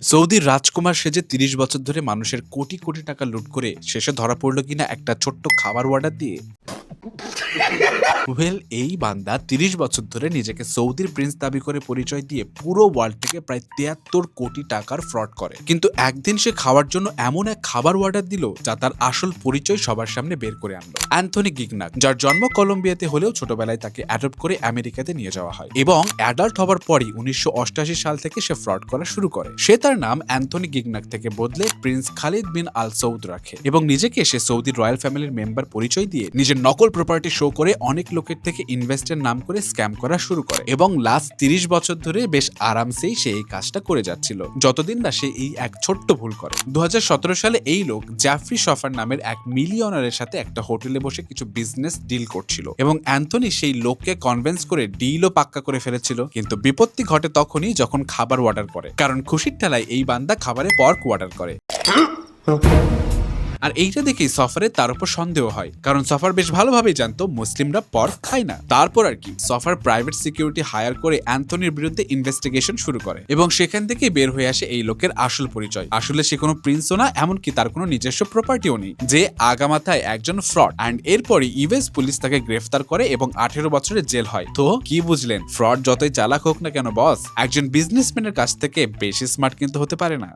সৌদির রাজকুমার সেজে ৩০ বছর ধরে মানুষের কোটি কোটি টাকা লুট করে শেষে ধরা পড়লো কিনা একটা ছোট্ট খাবার অর্ডার দিয়ে। এই বান্দা ৩০ বছর ধরে নিজেকে সৌদির প্রিন্স দাবি করে পরিচয় দিয়ে পুরো ওয়ার্ল্ড থেকে প্রায় ৭৩ কোটি টাকার ফ্রড করে, কিন্তু একদিন সে খাওয়ার জন্য এমন এক খাবার অর্ডার দিল যা তার আসল পরিচয় সবার সামনে বের করে আনলো। অ্যান্থনি গিগনাক, যার জন্ম কলম্বিয়াতে হলেও ছোটবেলায় তাকে অ্যাডপ্ট করে আমেরিকাতে নিয়ে যাওয়া হয় এবং অ্যাডাল্ট হবার পরই ১৯৮৮ সাল থেকে সে ফ্রড করা শুরু করে। সে তার নাম অ্যান্থনি গিগনাক থেকে বদলে প্রিন্স খালিদ বিন আল সৌদ রাখে এবং নিজেকে সে সৌদি রয়্যাল ফ্যামিলির মেম্বার পরিচয় দিয়ে নিজের নকল প্রপার্টি শো করে অনেক লোকের থেকে ইনভেস্টের নাম করে স্ক্যাম করা শুরু করে এবং লাস্ট ৩০ বছর ধরে বেশ আরামসেই সে এই কাজটা করে যাচ্ছিল, যতদিন না সে এই এক ছোট্ট ভুল করে। ২০১৭ সালে এই লোক জ্যাফরি শফার নামের এক মিলিয়নারের সাথে একটা হোটেলে বসে কিছু বিজনেস ডিল করছিল এবং অ্যান্থনি সেই লোককে কনভিন্স করে ডিলও পাক্কা করে ফেলেছিল। কিন্তু বিপত্তি ঘটে তখনই যখন খাবার অর্ডার করে, কারণ খুশির ঠেলায় এই বান্দা খাবারে পর্ক অর্ডার করে। আর এইটা দেখেই সফারের তার উপর সন্দেহ হয়, কারণ সফার বেশ ভালোভাবেই জানতো মুসলিমরা পর্ক খায় না। তারপর আর কি, সফার প্রাইভেট সিকিউরিটি হায়ার করে অ্যান্থনির বিরুদ্ধে ইনভেস্টিগেশন শুরু করে এবং সেখান থেকে বের হয়ে আসে এই লোকের আসল পরিচয়। আসলে সে কোনো প্রিন্সও না, এমনকি তার কোনো নিজস্ব প্রপার্টিও নেই, যে আগামাথায় একজন ফ্রড। অ্যান্ড এরপরই ইউএস পুলিশ তাকে গ্রেফতার করে এবং ১৮ বছরের জেল হয়। তো কি বুঝলেন, ফ্রড যতই চালাক হোক না কেন বস, একজন বিজনেসম্যানের কাছ থেকে বেশি স্মার্ট কিন্তু হতে পারে না।